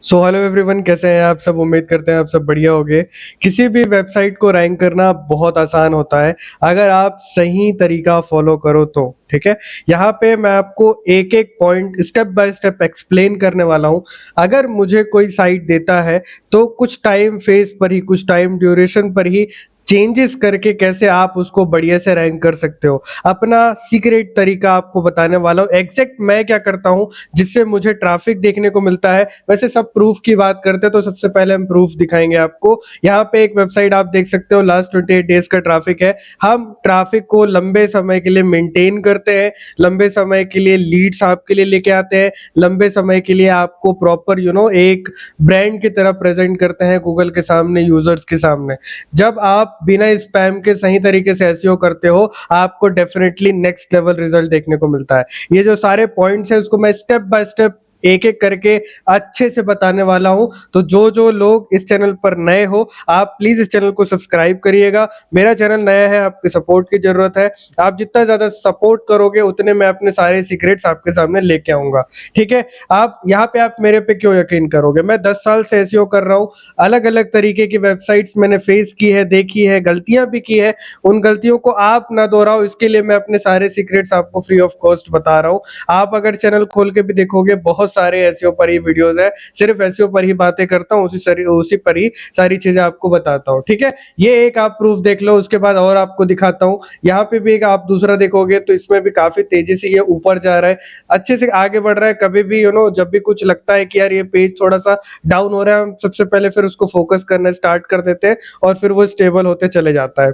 So hello everyone, कैसे हैं आप सब। उम्मीद करते हैं आप सब बढ़िया होंगे। किसी भी वेबसाइट को रैंक करना बहुत आसान होता है अगर आप सही तरीका फॉलो करो तो। ठीक है, यहाँ पे मैं आपको एक एक point step by step explain करने वाला हूँ। अगर मुझे कोई साइट देता है तो कुछ टाइम फेस पर ही, कुछ टाइम ड्यूरेशन पर ही चेंजेस करके कैसे आप उसको बढ़िया से रैंक कर सकते हो, अपना सीक्रेट तरीका आपको बताने वाला हूँ। एग्जैक्ट मैं क्या करता हूँ जिससे मुझे ट्रैफिक देखने को मिलता है। वैसे सब प्रूफ की बात करते हैं तो सबसे पहले हम प्रूफ दिखाएंगे आपको। यहाँ पे एक वेबसाइट आप देख सकते हो, लास्ट 28 डेज का ट्रैफिक है। हम ट्रैफिक को लंबे समय के लिए मेंटेन करते हैं, लंबे समय के लिए लीड्स आपके लिए लेके आते हैं, लंबे समय के लिए आपको प्रॉपर एक ब्रांड की तरह प्रेजेंट करते हैं गूगल के सामने, यूजर्स के सामने। जब आप बिना स्पैम के सही तरीके से एसईओ करते हो, आपको डेफिनेटली नेक्स्ट लेवल रिजल्ट देखने को मिलता है। ये जो सारे पॉइंट्स है उसको मैं स्टेप बाय स्टेप एक एक करके अच्छे से बताने वाला हूं। तो जो जो लोग इस चैनल पर नए हो, आप प्लीज इस चैनल को सब्सक्राइब करिएगा। मेरा चैनल नया है, आपके सपोर्ट की जरूरत है। आप जितना ज्यादा सपोर्ट करोगे उतने मैं अपने सारे सीक्रेट्स आपके सामने लेके आऊंगा। ठीक है, आप यहाँ पे आप मेरे पे क्यों यकीन करोगे। मैं 10 साल से एसईओ कर रहा हूँ। अलग अलग तरीके की वेबसाइट्स मैंने फेस की है, देखी है, गलतियां भी की है। उन गलतियों को आप ना दोहराओ, इसके लिए मैं अपने सारे सीक्रेट्स आपको फ्री ऑफ कॉस्ट बता रहा हूँ। आप अगर चैनल खोल के भी देखोगे, बहुत सारे एसईओ पर ही वीडियोस है, सिर्फ एसईओ पर ही बातें करता हूँ, उसी पर ही सारी चीजें आपको बताता हूँ। ठीक है, ये एक आप प्रूफ देख लो, उसके बाद और आपको दिखाता हूँ। यहाँ पे भी एक आप दूसरा देखोगे तो इसमें भी काफी तेजी से ये ऊपर जा रहा है, अच्छे से आगे बढ़ रहा है। कभी भी जब भी कुछ लगता है कि यार ये पेज थोड़ा सा डाउन हो रहा है, हम सबसे पहले फिर उसको फोकस करना स्टार्ट कर देते हैं और फिर वो स्टेबल होते चले जाता है।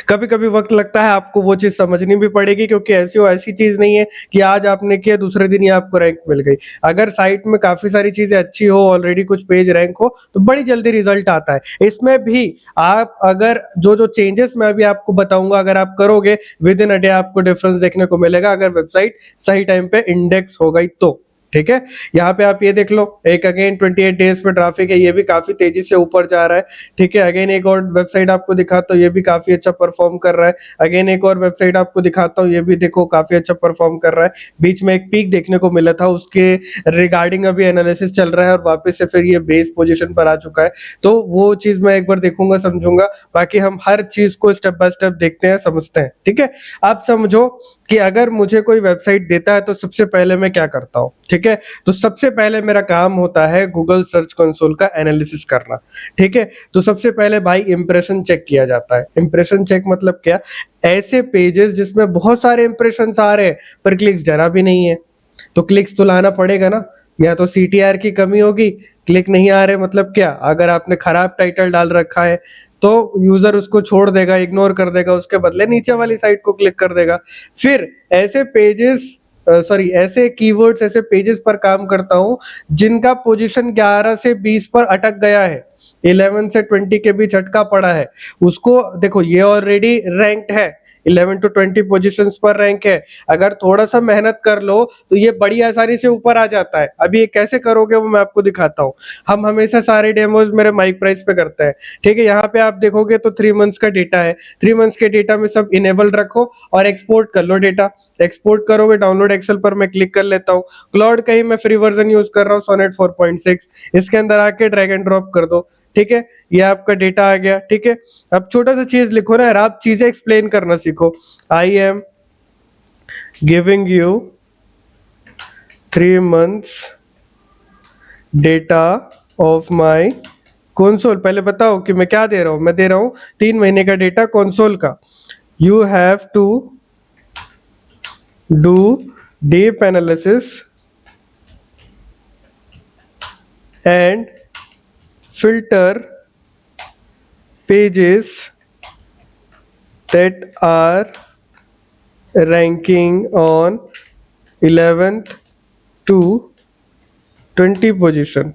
कभी कभी वक्त लगता है, आपको वो चीज समझनी भी पड़ेगी, क्योंकि ऐसी चीज नहीं है कि आज आपने किया दूसरे दिन ही आपको रैंक मिल गई। अगर साइट में काफी सारी चीजें अच्छी हो, ऑलरेडी कुछ पेज रैंक हो, तो बड़ी जल्दी रिजल्ट आता है। इसमें भी आप अगर जो जो चेंजेस मैं अभी आपको बताऊंगा, अगर आप करोगे विद इन अ डे आपको डिफरेंस देखने को मिलेगा, अगर वेबसाइट सही टाइम पे इंडेक्स हो गई तो। ठीक है, यहाँ पे आप ये देख लो, एक अगेन 28 डेज पे ट्रैफिक है, ये भी काफी तेजी से ऊपर जा रहा है। ठीक है, अगेन एक और वेबसाइट आपको दिखाता हूँ, ये भी काफी अच्छा परफॉर्म कर रहा है। अगेन एक और वेबसाइट आपको दिखाता हूँ, ये भी देखो काफी अच्छा परफॉर्म कर रहा है। बीच में एक पीक देखने को मिला था, उसके रिगार्डिंग अभी एनालिसिस चल रहा है और वापस से फिर ये बेस पोजीशन पर आ चुका है। तो वो चीज मैं एक बार देखूंगा, समझूंगा। बाकी हम हर चीज को स्टेप बाय स्टेप देखते हैं, समझते हैं। ठीक है, आप समझो कि अगर मुझे कोई वेबसाइट देता है तो सबसे पहले मैं क्या करता हूँ। ठीक है, तो सबसे पहले मेरा काम होता है गूगल सर्च कंसोल का एनालिसिस करना। ठीक है, तो सबसे पहले भाई इंप्रेशन चेक किया जाता है। इंप्रेशन चेक मतलब क्या, ऐसे पेजेस जिसमें बहुत सारे इंप्रेशन आ रहे हैं पर क्लिक्स जरा भी नहीं है, तो क्लिक्स तो लाना पड़ेगा ना। या तो सीटीआर की कमी होगी, क्लिक नहीं आ रहे, मतलब क्या, अगर आपने खराब टाइटल डाल रखा है तो यूजर उसको छोड़ देगा, इग्नोर कर देगा, उसके बदले नीचे वाली साइट को क्लिक कर देगा। फिर ऐसे पेजेस, सॉरी, ऐसे कीवर्ड्स, ऐसे पेजेस पर काम करता हूं जिनका पोजीशन 11 से 20 पर अटक गया है, 11 से 20 के बीच अटका पड़ा है। उसको देखो, ये ऑलरेडी रैंक्ड है, 11 टू 20 पोजीशंस पर रैंक है। अगर थोड़ा सा मेहनत कर लो तो ये बड़ी आसानी से ऊपर आ जाता है। अभी ये कैसे करोगे वो मैं आपको दिखाता हूँ। हम हमेशा सारे डेमोज मेरे माइक प्राइस पे करते हैं। ठीक है, यहाँ पे आप देखोगे तो 3 मंथ्स का डेटा है। 3 मंथ्स के डेटा में सब इनेबल रखो और एक्सपोर्ट कर लो डेटा। एक्सपोर्ट करोगे, डाउनलोड एक्सेल पर मैं क्लिक कर लेता हूँ। क्लाउड का ही मैं फ्री वर्जन यूज कर रहा हूँ, सोनेट 4.6। इसके अंदर आके ड्रैग एंड ड्रॉप कर दो। ठीक है, ये आपका डेटा आ गया। ठीक है, अब छोटा सा चीज लिखो ना यार, आप चीजें एक्सप्लेन करना सीखो। I am giving you 3 months data of my console. पहले बताओ कि मैं क्या दे रहा हूं। मैं दे रहा हूं 3 महीने का डेटा कंसोल का। You have to do deep analysis and filter pages that are ranking on 11th to 20 position।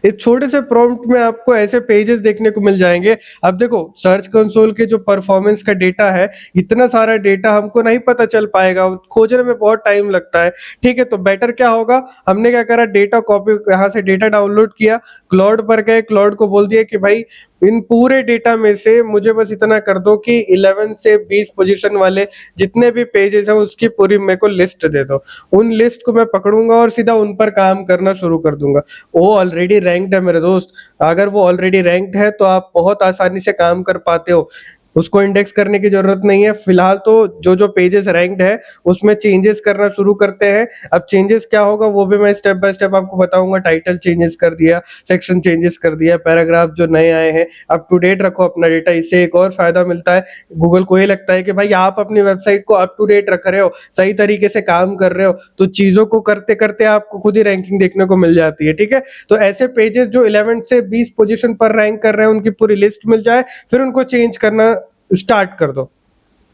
इस छोटे से प्रॉम्प्ट में आपको ऐसे पेजेस देखने को मिल जाएंगे। अब देखो, सर्च कंसोल के जो परफॉर्मेंस का डेटा है, इतना सारा डेटा हमको नहीं पता चल पाएगा, खोजने में बहुत टाइम लगता है। ठीक है, तो बेटर क्या होगा, हमने क्या करा, डेटा कॉपी, यहाँ से डेटा डाउनलोड किया, क्लाउड पर गए, क्लाउड को बोल दिया कि भाई इन पूरे डेटा में से मुझे बस इतना कर दो कि 11 से 20 पोजीशन वाले जितने भी पेजेस हैं उसकी पूरी मेरे को लिस्ट दे दो। उन लिस्ट को मैं पकड़ूँगा और सीधा उन पर काम करना शुरू कर दूँगा। वो ऑलरेडी रैंक्ड है मेरे दोस्त, अगर वो ऑलरेडी रैंक्ड है तो आप बहुत आसानी से काम कर पाते हो। उसको इंडेक्स करने की ज़रूरत नहीं है। फिलहाल तो जो-जो पेजेस रैंक्ड है उसमें चेंजेस करना शुरू करते हैं। अब चेंजेस क्या होगा वो भी मैं स्टेप बाय स्टेप आपको बताऊँगा। टाइटल चेंजेस कर दिया, सेक्शन चेंजेस कर दिया, पैराग्राफ जो नए आए हैं, अप टू डेट रखो अपना डेटा। इससे एक और फ़ायदा मिलता है, गूगल को ये लगता है कि भाई आप अपनी वेबसाइट को अप टू डेट रख रहे हो, सही तरीके से काम कर रहे हो, तो चीज़ों को करते-करते आपको खुद ही रैंकिंग देखने को मिल जाती है, ठीक है? तो ऐसे पेजेस जो 11 से 20 पोज़ीशन पर रैंक कर रहे हैं, उनकी पूरी लिस्ट मिल जाए, फिर उनको चेंज करना स्टार्ट कर दो,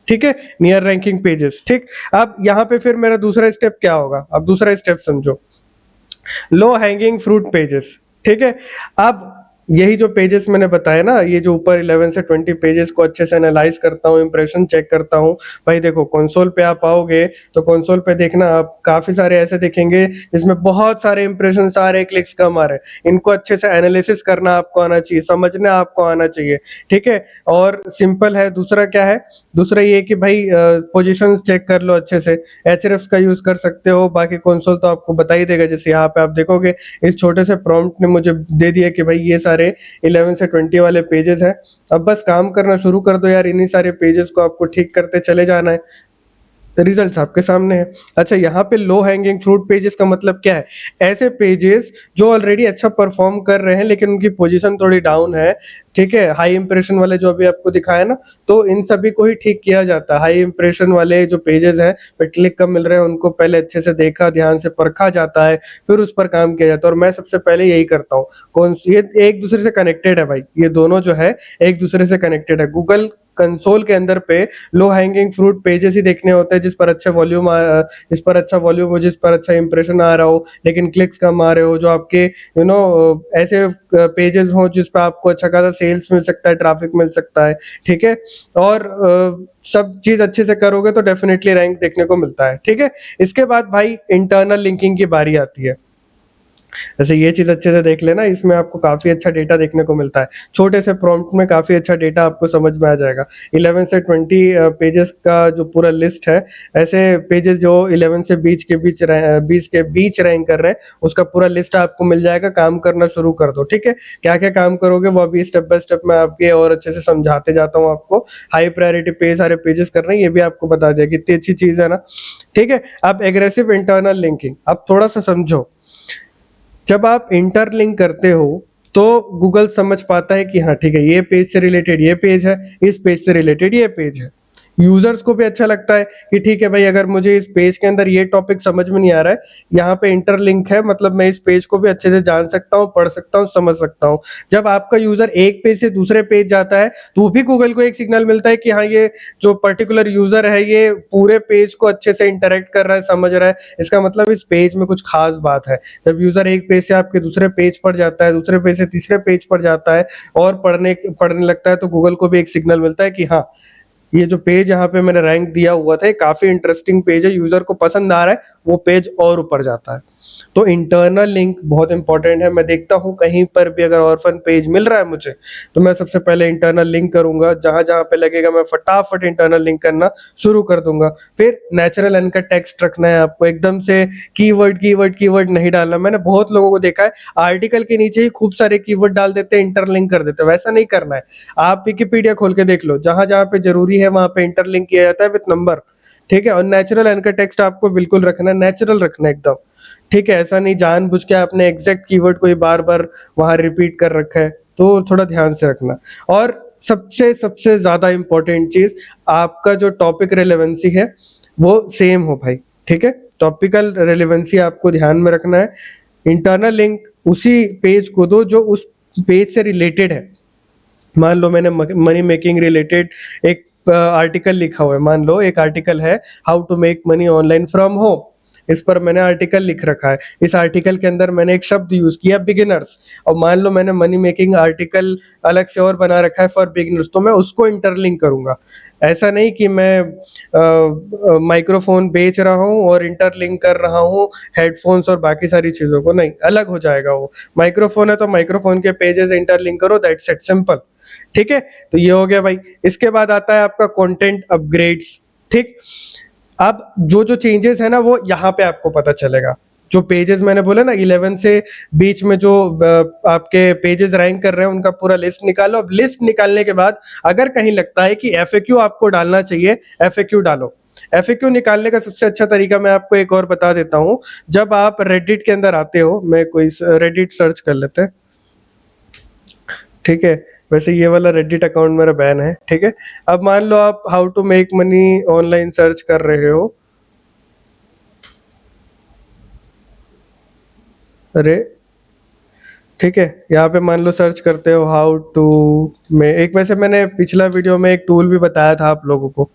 ठीक है? नियर रैंकिंग पेजेस, ठीक? अब यहाँ पे फिर मेरा दूसरा स्टेप क्या होगा? अब दूसरा स्टेप समझो। लो हैंगिंग फ्रूट पेजेस, ठीक है? अब यही जो पेजेस मैंने बताए ना, ये जो ऊपर 11 से 20 पेजेस को अच्छे से एनालाइज़ करता हूँ, इंप्रेशन चेक करता हूँ। भाई देखो कंसोल पे आप आओगे, तो कंसोल पे देखना आप काफ़ी सारे ऐसे दिखेंगे जिसमें बहुत सारे इंप्रेशंस आ रहे हैं, क्लिक्स कम आ रहे हैं। इनको अच्छे से एनालिसिस करना आपको आना चाहिए, समझना आपको आना चाहिए, ठीक है? और सिंपल है। दूसरा क्या है? दूसरा ये कि भाई पोजीशंस चेक कर लो अच्छे से, एचरेफ्स का यूज़ कर सकते हो, बाकी कंसोल तो आपको बता ही देगा। जैसे यहाँ पे आप देखोगे, इस छोटे से प्रॉम्प्ट ने मुझे दे दिया कि भाई ये सारे 11 से 20 वाले पेजेस हैं। अब बस काम करना शुरू कर दो यार, इन्हीं सारे पेजेस को आपको ठीक करते चले जाना है। रिजल्ट्स आपके सामने है। अच्छा, यहाँ पे लो हैंगिंग फ्रूट पेजेस का मतलब क्या है? ऐसे पेजेस जो ऑलरेडी अच्छा परफॉर्म कर रहे हैं लेकिन उनकी पोजीशन थोड़ी डाउन है, ठीक है? हाई इंप्रेशन वाले जो अभी आपको दिखाया ना, तो इन सभी को ही ठीक किया जाता है। हाई इंप्रेशन वाले जो पेजेस हैं, पे क्लिक कम मिल रहे हैं, उनको पहले अच्छे से देखा, ध्यान से परखा जाता है, फिर उस पर काम किया जाता है और मैं सबसे पहले यही करता हूँ। कौन ये एक दूसरे से कनेक्टेड है भाई, ये दोनों जो है एक दूसरे से कनेक्टेड है। गूगल कंसोल के अंदर पे लो हैंगिंग फ्रूट पेजेस ही देखने होते हैं जिस पर अच्छा वॉल्यूम हो, जिस पर अच्छा इंप्रेशन आ रहा हो, लेकिन क्लिक्स कम आ रहे हो, जो आपके ऐसे पेजेस हों जिस पे आपको अच्छा खासा सेल्स मिल सकता है, ट्रैफिक मिल सकता है, ठीक है? और सब चीज़ अच्छे से करोगे तो डेफिनिटली रैंक देखने को मिलता है, ठीक है? इसके बाद भाई इंटरनल लिंकिंग की बारी आती है। वैसे ये चीज़ अच्छे से देख लेना, इसमें आपको काफ़ी अच्छा डेटा देखने को मिलता है। छोटे से प्रॉम्प्ट में काफ़ी अच्छा डेटा आपको समझ में आ जाएगा। 11 से 20 पेजेस का जो पूरा लिस्ट है, ऐसे पेजेस जो 11 से 20 के बीच रैंक कर रहे हैं, उसका पूरा लिस्ट आपको मिल जाएगा। काम करना शुरू कर दो, ठीक है? क्या-क्या काम करोगे वो अभी स्टेप बाय स्टेप मैं आपके और अच्छे से समझाते जाता हूँ आपको। हाई प्रायोरिटी पे सारे पेजेस कर रहे हैं, ये भी आपको बता दिया, कितनी अच्छी चीज़ है ना, ठीक है? अब एग्रेसिव इंटरनल लिंकिंग, अब थोड़ा-सा समझो। जब आप इंटरलिंक करते हो तो गूगल समझ पाता है कि हाँ ठीक है, ये पेज से रिलेटेड ये पेज है, इस पेज से रिलेटेड ये पेज है। यूजर्स को भी अच्छा लगता है कि ठीक है भाई, अगर मुझे इस पेज के अंदर ये टॉपिक समझ में नहीं आ रहा है, यहाँ पे इंटरलिंक है, मतलब मैं इस पेज को भी अच्छे से जान सकता हूँ, पढ़ सकता हूँ, समझ सकता हूँ। जब आपका यूजर एक पेज से दूसरे पेज जाता है तो भी गूगल को एक सिग्नल मिलता है कि हाँ, ये जो पर्टिकुलर यूजर है ये पूरे पेज को अच्छे से इंटरेक्ट कर रहा है, समझ रहा है, इसका मतलब इस पेज में कुछ खास बात है। जब यूजर एक पेज से आपके दूसरे पेज पर जाता है, दूसरे पेज से तीसरे पेज पर जाता है और पढ़ने लगता है, तो गूगल को भी एक सिग्नल मिलता है कि हाँ, ये जो पेज यहाँ पे मैंने रैंक दिया हुआ था, ये काफ़ी इंटरेस्टिंग पेज है, यूज़र को पसंद आ रहा है, वो पेज और ऊपर जाता है। तो इंटरनल लिंक बहुत इंपॉर्टेंट है। मैं देखता हूँ कहीं पर भी अगर ऑर्फन पेज मिल रहा है मुझे, तो मैं सबसे पहले इंटरनल लिंक करूँगा, जहाँ-जहाँ पे लगेगा मैं फटाफट इंटरनल लिंक करना शुरू कर दूँगा। फिर नेचुरल इनका टेक्स्ट रखना है आपको, एकदम से कीवर्ड नहीं डालना। मैंने बहुत लोगों को देखा है, आर्टिकल के नीचे ही खूब सारे कीवर्ड डाल देते हैं, इंटरलिंक कर देते हैं, वैसा नहीं करना है। आप विकिपीडिया खोल के देख लो, जहाँ-जहाँ पे ज़रूरी है वहाँ पे इंटरलिंक किया जाता है विथ नंबर, ठीक है? और नेचुरल एंकर टेक्स्ट आपको बिल्कुल रखना है, नेचुरल रखना है एकदम, ठीक है? ऐसा नहीं जानबूझ के आपने एग्ज़ैक्ट कीवर्ड को ही बार-बार वहाँ रिपीट कर रखा है, तो थोड़ा ध्यान से रखना। और सबसे ज़्यादा इम्पोर्टेंट चीज़, आपका जो टॉपिक रिलेवेंसी है, वो सेम हो भाई, ठीक है? टॉपिकल रिलेवेंसी आपको ध्यान में रखना है। इंटरनल लिंक उसी पेज को दो जो उस पेज से रिलेटेड है। मान लो मैंने मनी मेकिंग रिलेटेड एक आर्टिकल लिखा हुआ है, मान लो एक आर्टिकल है, how to make money online from home, इस पर मैंने आर्टिकल लिख रखा है, इस आर्टिकल के अंदर मैंने एक शब्द यूज किया बिगिनर्स, और मान लो मैंने मनी मेकिंग आर्टिकल अलग से और बना रखा है फॉर बिगिनर्स, तो मैं उसको इंटरलिंक करूंगा। ऐसा नहीं कि मैं माइक्रोफोन बेच रहा हूँ और इंटरलिंक कर रहा हूँ हेडफोन्स और बाकी सारी चीजों को, नहीं, अलग हो जाएगा वो। माइक्रोफोन है तो माइक्रोफोन के पेजेस इंटरलिंक करो, दैट्स इट, सिंपल। ठीक है, तो ये हो गया भाई। इसके बाद आता है आपका कंटेंट अपग्रेड्स। ठीक, अब जो जो चेंजेस है ना वो यहाँ पे आपको पता चलेगा। जो पेजेस मैंने बोला ना 11 से बीच में जो आपके पेजेस रैंक कर रहे हैं उनका पूरा लिस्ट निकालो। अब लिस्ट निकालने के बाद अगर कहीं लगता है कि एफएक्यू आपको डालना चाहिए, एफएक्यू डालो। एफएक्यू निकालने का सबसे अच्छा तरीका मैं आपको एक और बता देता हूँ। जब आप रेडिट के अंदर आते हो, मैं कोई रेडिट सर्च कर लेते हैं, ठीक है। वैसे ये वाला रेडिट अकाउंट मेरा बैन है, ठीक है। अब मान लो आप how to make money online search कर रहे हो, अरे ठीक है, यहाँ पे मान लो सर्च करते हो हाउ टू, में एक, वैसे मैंने पिछला वीडियो में एक टूल भी बताया था आप लोगों को,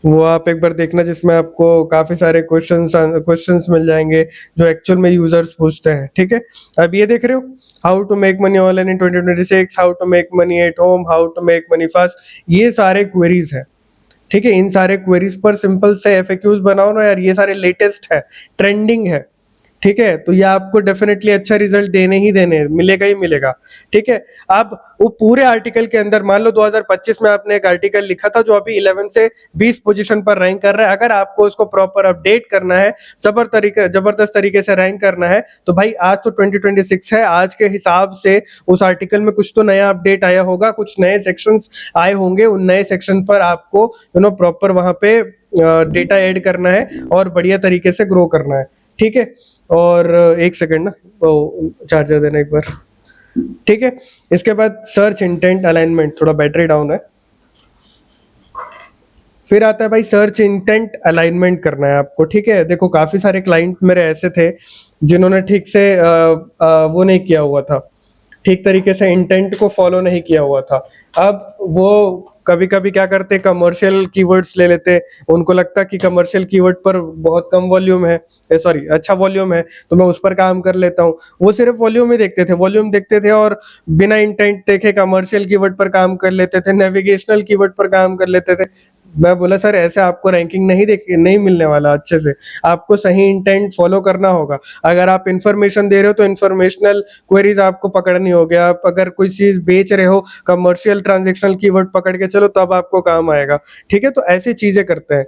वो आप एक बार देखना, जिसमें आपको काफी सारे क्वेश्चंस मिल जाएंगे जो एक्चुअल में यूजर्स पूछते हैं। ठीक है, अब ये देख रहे हो, how to make money online in 2026, how to make money at home, how to make money fast, ये सारे क्वेरीज हैं। ठीक है, इन सारे क्वेरीज पर सिंपल से एफएक्यूज बनाओ ना यार, ये सारे लेटेस्ट है, ट्रेंडिंग है। ठीक है, तो ये आपको डेफिनेटली अच्छा रिजल्ट देने ही देने मिलेगा ही मिलेगा। ठीक है, अब वो पूरे आर्टिकल के अंदर मान लो 2025 में आपने एक आर्टिकल लिखा था जो अभी 11 से 20 पोजीशन पर रैंक कर रहा है, अगर आपको उसको प्रॉपर अपडेट करना है, जबरदस्त तरीके से रैंक करना है, तो भाई आज तो 2026 है, आज के हिसाब से उस आर्टिकल में कुछ तो नया अपडेट आया होगा, कुछ नए सेक्शंस आए होंगे, उन नए सेक्शन पर आपको प्रॉपर वहां पे डेटा ऐड करना है और बढ़िया तरीके से ग्रो करना है। ठीक है, और एक सेकंड ना, वो चार्जर देना एक बार। ठीक है, इसके बाद सर्च इंटेंट अलाइनमेंट, थोड़ा बैटरी डाउन है। फिर आता है भाई सर्च इंटेंट अलाइनमेंट करना है आपको। ठीक है, देखो काफी सारे क्लाइंट मेरे ऐसे थे जिन्होंने ठीक से वो नहीं किया हुआ था, ठीक तरीके से इंटेंट को फॉलो नहीं किया हुआ था। अब वो कभी कभी क्या करते, कमर्शियल कीवर्ड्स ले लेते, उनको लगता कि कमर्शियल कीवर्ड पर बहुत कम वॉल्यूम है, सॉरी अच्छा वॉल्यूम है, तो मैं उस पर काम कर लेता हूँ। वो सिर्फ वॉल्यूम ही देखते थे, वॉल्यूम देखते थे और बिना इंटेंट देखे कमर्शियल कीवर्ड पर काम कर लेते थे, नेविगेशनल कीवर्ड पर काम कर लेते थे। मैं बोला सर ऐसे आपको रैंकिंग नहीं मिलने वाला अच्छे से, आपको सही इंटेंट फॉलो करना होगा। अगर आप इंफॉर्मेशन दे रहे हो तो इंफॉर्मेशनल क्वेरीज आपको पकड़नी होगी, आप अगर कोई चीज बेच रहे हो, कमर्शियल ट्रांजेक्शनल कीवर्ड पकड़ के चलो, तब आपको काम आएगा। ठीक है, तो ऐसी चीजें करते हैं।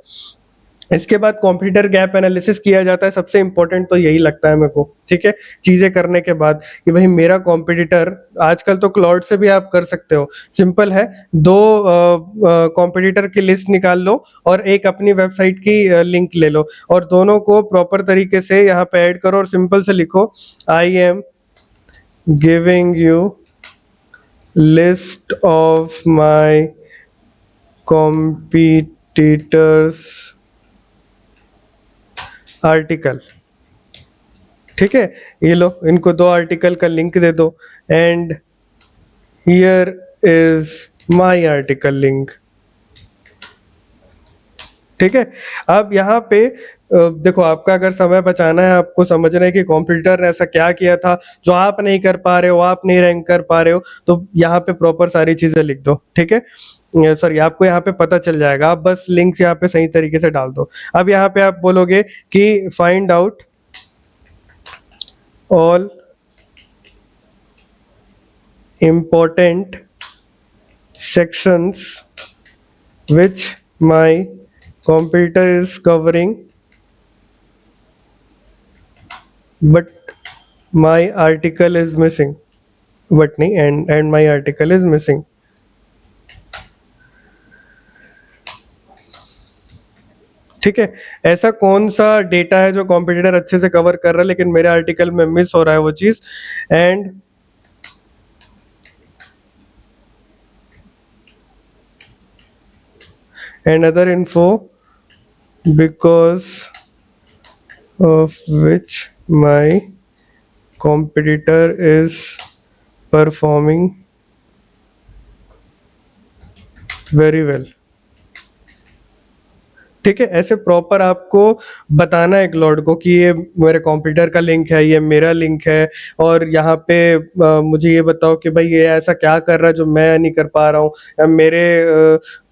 इसके बाद कॉम्पिटिटर गैप एनालिसिस किया जाता है, सबसे इंपॉर्टेंट तो यही लगता है मेरे को। ठीक है, चीजें करने के बाद कि भाई मेरा कॉम्पिटिटर, आजकल तो क्लाउड से भी आप कर सकते हो, सिंपल है, दो कॉम्पिटिटर की लिस्ट निकाल लो और एक अपनी वेबसाइट की लिंक ले लो, और दोनों को प्रॉपर तरीके से यहाँ पे ऐड करो और सिंपल से लिखो, I am giving you list of my competitors article. ठीक है, ये लो, इनको दो आर्टिकल का लिंक दे दो, and here is my article link. ठीक है, अब यहाँ पे देखो, आपका अगर समय बचाना है, आपको समझना है कि कॉम्पिटिटर ने ऐसा क्या किया था जो आप नहीं कर पा रहे हो, आप नहीं रैंक कर पा रहे हो, तो यहाँ पे प्रॉपर सारी चीजें लिख दो। ठीक है, सॉरी, आपको यहाँ पे पता चल जाएगा, आप बस लिंक्स यहाँ पे सही तरीके से डाल दो। अब यहाँ पे आप बोलोगे कि find out all important sections which my computer is covering, but my article is missing, but नहीं, and my article is missing। ठीक है, ऐसा कौन सा डेटा है जो कॉम्पिटिटर अच्छे से कवर कर रहा है लेकिन मेरे आर्टिकल में मिस हो रहा है वो चीज, and other info because of which my competitor is performing very well। ठीक है, ऐसे प्रॉपर आपको बताना है क्लाउड को कि ये मेरे कंप्यूटर का लिंक है, ये मेरा लिंक है, और यहाँ पे मुझे ये बताओ कि भाई ये ऐसा क्या कर रहा है जो मैं नहीं कर पा रहा हूँ, या मेरे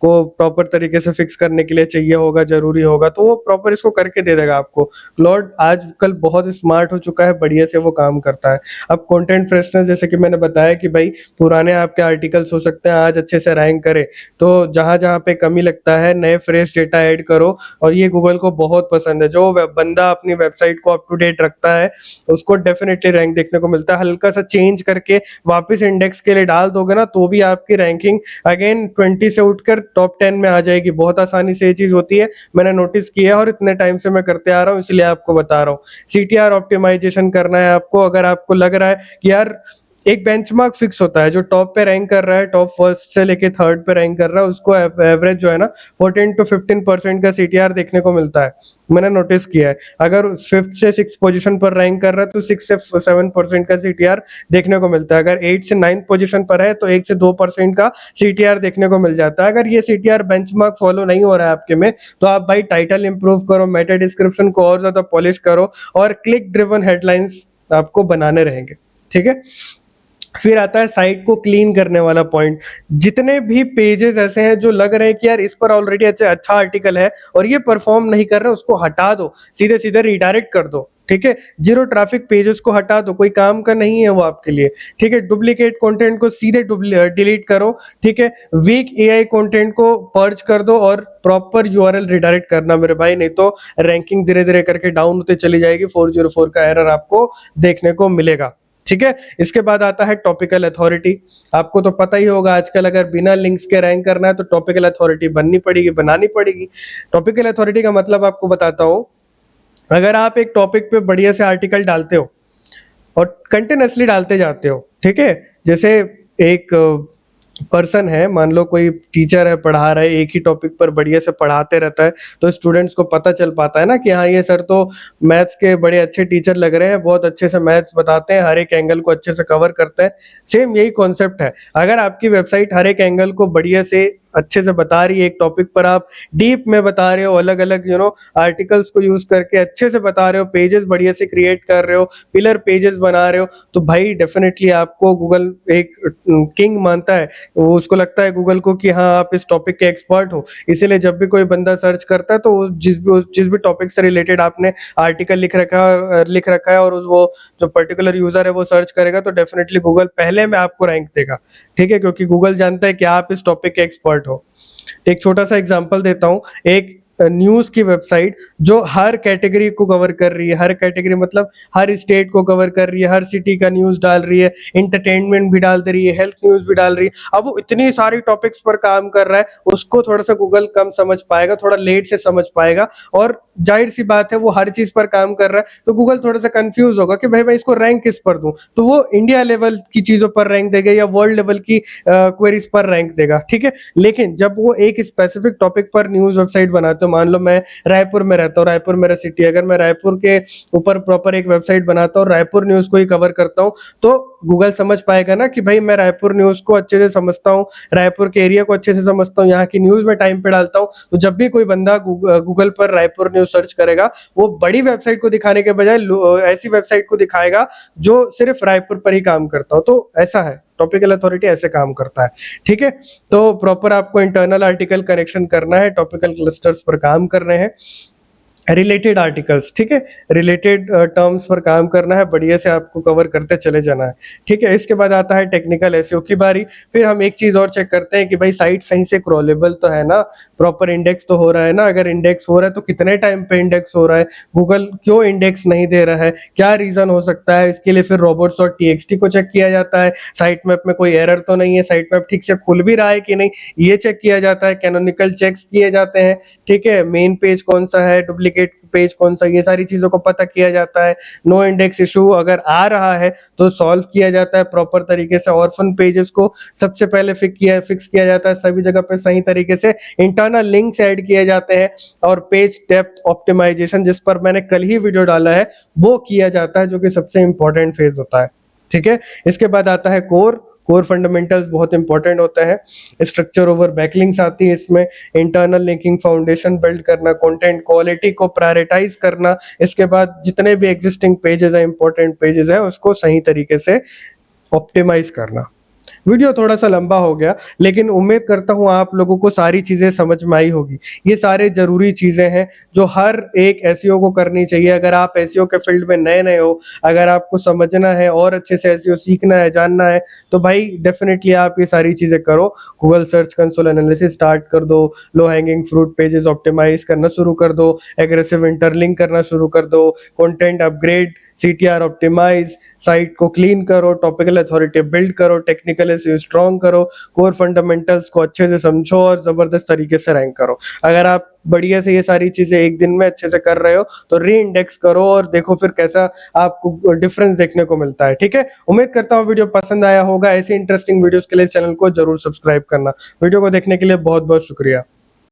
को प्रॉपर तरीके से फिक्स करने के लिए चाहिए होगा, जरूरी होगा, तो वो प्रॉपर इसको करके दे देगा आपको। क्लाउड आजकल बहुत स्मार्ट हो चुका है, बढ़िया से वो काम करता है। अब कंटेंट फ्रेशनेस, जैसे कि मैंने बताया कि भाई पुराने आपके आर्टिकल्स हो सकते हैं आज अच्छे से रैंक करे, तो जहां जहां पे कमी लगता है नए फ्रेश डेटा ऐड करो, और ये गूगल को बहुत पसंद है। जो बंदा अपनी वेबसाइट को अप टू डेट रखता है उसको डेफिनेटली रैंक देखने को मिलता है। हल्का सा चेंज करके वापस इंडेक्स के लिए डाल दोगे ना, तो भी आपकी रैंकिंग अगेन 20 से उठकर टॉप 10 में आ जाएगी। बहुत आसानी से ये चीज होती है, मैंने नोटिस किया है और इतने टाइम से मैं करते आ रहा हूँ, इसलिए आपको बता रहा हूँ। सीटीआर ऑप्टिमाइजेशन करना है आपको। अगर आपको लग रहा है कि यार एक बेंचमार्क फिक्स होता है, जो टॉप पे रैंक कर रहा है, टॉप फर्स्ट से लेके थर्ड पे रैंक कर रहा है, उसको एवरेज जो है ना 14 to 15% का सीटीआर देखने को मिलता है, मैंने नोटिस किया है। अगर फिफ्थ से सिक्स पोजीशन पर रैंक कर रहा है तो 6 से 7% का सीटीआर देखने को मिलता है। अगर 8 से 9 पोजीशन पर है तो 1 से 2% का सीटीआर देखने को मिल जाता है। अगर ये सीटीआर बेंचमार्क फॉलो नहीं हो रहा है आपके में, तो आप भाई टाइटल इंप्रूव करो, मेटा डिस्क्रिप्शन को और ज्यादा पॉलिश करो, और क्लिक ड्रिवन हेडलाइंस आपको बनाने रहेंगे। ठीक है, फिर आता है साइट को क्लीन करने वाला पॉइंट। जितने भी पेजेस ऐसे हैं जो लग रहे हैं कि यार इस पर ऑलरेडी अच्छा आर्टिकल है और ये परफॉर्म नहीं कर रहा, उसको हटा दो, सीधे सीधे रिडायरेक्ट कर दो। ठीक है, जीरो ट्रैफिक पेजेस को हटा दो, कोई काम का नहीं है वो आपके लिए। ठीक है, डुप्लीकेट कंटेंट को सीधे डिलीट करो। ठीक है, वीक एआई कंटेंट को पर्ज कर दो, और प्रॉपर यूआरएल रिडायरेक्ट करना मेरे भाई, नहीं तो रैंकिंग धीरे धीरे करके डाउन होते चली जाएगी, 404 का एरर आपको देखने को मिलेगा। ठीक है, इसके बाद आता है टॉपिकल अथॉरिटी। आपको तो पता ही होगा आजकल अगर बिना लिंक्स के रैंक करना है तो टॉपिकल अथॉरिटी बनानी पड़ेगी। टॉपिकल अथॉरिटी का मतलब आपको बताता हूँ। अगर आप एक टॉपिक पे बढ़िया से आर्टिकल डालते हो और कंटिन्यूअसली डालते जाते हो, ठीक है, जैसे एक पर्सन है, मान लो कोई टीचर है, पढ़ा रहा है, एक ही टॉपिक पर बढ़िया से पढ़ाते रहता है, तो स्टूडेंट्स को पता चल पाता है ना कि हाँ ये सर तो मैथ्स के बड़े अच्छे टीचर लग रहे हैं, बहुत अच्छे से मैथ्स बताते हैं, हर एक एंगल को अच्छे से कवर करते हैं। सेम यही कॉन्सेप्ट है। अगर आपकी वेबसाइट हर एक एंगल को बढ़िया से अच्छे से बता रही है, एक टॉपिक पर आप डीप में बता रहे हो, अलग अलग आर्टिकल्स को यूज करके अच्छे से बता रहे हो, पेजेस बढ़िया से क्रिएट कर रहे हो, पिलर पेजेस बना रहे हो, तो भाई डेफिनेटली आपको गूगल एक किंग मानता है। वो उसको लगता है गूगल को कि हाँ आप इस टॉपिक के एक्सपर्ट हो, इसीलिए जब भी कोई बंदा सर्च करता है तो जिस भी टॉपिक से रिलेटेड आपने आर्टिकल लिख रखा है और वो जो पर्टिकुलर यूजर है वो सर्च करेगा, तो डेफिनेटली गूगल पहले में आपको रैंक देगा। ठीक है, क्योंकि गूगल जानता है कि आप इस टॉपिक के एक्सपर्ट हो। एक छोटा सा एग्जांपल देता हूँ। एक न्यूज की वेबसाइट जो हर कैटेगरी को कवर कर रही है, हर कैटेगरी मतलब हर स्टेट को कवर कर रही है, हर सिटी का न्यूज डाल रही है, इंटरटेनमेंट भी डाल दे रही है, हेल्थ न्यूज भी डाल रही है। अब वो इतनी सारी टॉपिक्स पर काम कर रहा है, उसको थोड़ा सा गूगल कम समझ पाएगा, थोड़ा लेट से समझ पाएगा, और जाहिर सी बात है वो हर चीज पर काम कर रहा है, तो गूगल थोड़ा सा कंफ्यूज होगा कि भाई मैं इसको रैंक किस पर दूं, तो वो इंडिया लेवल की चीजों पर रैंक देगा या वर्ल्ड लेवल की क्वेरीज पर रैंक देगा। ठीक है, लेकिन जब वो एक स्पेसिफिक टॉपिक पर न्यूज वेबसाइट बनाते हो, मान लो मैं रायपुर में रहता हूँ, रायपुर मेरा सिटी, अगर मैं रायपुर के ऊपर प्रॉपर एक वेबसाइट बनाता हूँ, रायपुर न्यूज को ही कवर करता हूँ, तो गूगल समझ पाएगा ना कि भाई मैं रायपुर न्यूज को अच्छे से समझता हूँ, रायपुर के एरिया को अच्छे से समझता हूँ, यहाँ की न्यूज में टाइम पे डालता हूँ, तो जब भी कोई बंदा गूगल पर रायपुर न्यूज सर्च करेगा, वो बड़ी वेबसाइट को दिखाने के बजाय ऐसी वेबसाइट को दिखाएगा जो सिर्फ रायपुर पर ही काम करता हो। तो ऐसा है, टॉपिकल अथॉरिटी ऐसे काम करता है। ठीक है, तो प्रॉपर आपको इंटरनल आर्टिकल कनेक्शन करना है, टॉपिकल क्लस्टर्स पर काम करने हैं, रिलेटेड आर्टिकल्स, ठीक है, रिलेटेड टर्म्स पर काम करना है, बढ़िया से आपको कवर करते चले जाना है। ठीक है, इसके बाद आता है टेक्निकल एसईओ की बारी। फिर हम एक चीज और चेक करते हैं कि भाई साइट सही से क्रॉलेबल तो है ना, प्रॉपर इंडेक्स तो हो रहा है ना। अगर इंडेक्स हो रहा है तो कितने टाइम पे इंडेक्स हो रहा है, गूगल क्यों इंडेक्स नहीं दे रहा है, क्या रीजन हो सकता है। इसके लिए फिर robots.txt को चेक किया जाता है, साइट मैप में कोई एरर तो नहीं है, साइट मैप ठीक से खुल भी रहा है कि नहीं, ये चेक किया जाता है, कैनोनिकल चेक्स किए जाते हैं। ठीक है, मेन पेज कौन सा है, डुप्लीकेट पेज कौन सा, ये सारी चीजों को पता किया जाता है। नो इंडेक्स इशू अगर आ रहा है तो सॉल्व किया जाता है प्रॉपर तरीके से। ऑर्फन पेजेस को सबसे पहले फिक्स किया जाता है, सभी जगह पे सही तरीके से इंटरनल लिंक्स ऐड किए जाते हैं, और पेज डेप्थ ऑप्टिमाइजेशन जिस पर मैंने कल ही वीडियो डाला है वो किया जाता है, जो कि सबसे इंपॉर्टेंट फेज होता है। ठीक है, इसके बाद आता है कोर कोर फंडामेंटल्स बहुत इंपॉर्टेंट होता है, स्ट्रक्चर ओवर बैकलिंक्स आती है इसमें, इंटरनल लिंकिंग फाउंडेशन बिल्ड करना, कंटेंट क्वालिटी को प्रायोरिटाइज करना, इसके बाद जितने भी एग्जिस्टिंग पेजेस हैं, इंपॉर्टेंट पेजेस हैं, उसको सही तरीके से ऑप्टिमाइज करना। वीडियो थोड़ा-सा लंबा हो गया, लेकिन उम्मीद करता हूँ आप लोगों को सारी चीज़ें समझ में आई होगी। ये सारे ज़रूरी चीज़ें हैं जो हर एक एसईओ को करनी चाहिए। अगर आप एसईओ के फील्ड में नए-नए हो, अगर आपको समझना है और अच्छे से एसईओ सीखना है, जानना है, तो भाई डेफ़िनेटली आप ये सारी चीज़ें करो। Google search console analysis start कर दो, low hanging fruit pages optimise करना शुरू कर दो, एग्रेसिव इंटरलिंक करना शुरू कर दो, content upgrade, CTR optimise, site को क्लीन करो, टॉपिकल अथॉरिटी बिल्ड करो, टेक्निकल एसईओ स्ट्रॉन्ग करो, कोर फंडामेंटल्स को अच्छे से समझो और ज़बरदस्त तरीके से रैंक करो। अगर आप बढ़िया से ये सारी चीज़ें एक दिन में अच्छे से कर रहे हो, तो री-इंडेक्स करो और देखो फिर कैसा आपको डिफरेंस देखने को मिलता है, ठीक है? उम्मीद करता हूँ वीडियो पसंद आया होगा। ऐसी इंटरेस्टिंग वीडियोज़ के लिए चैनल को ज़रूर सब्सक्राइब करना। वीडियो को देखने के लिए बहुत-बहुत शुक्रिया।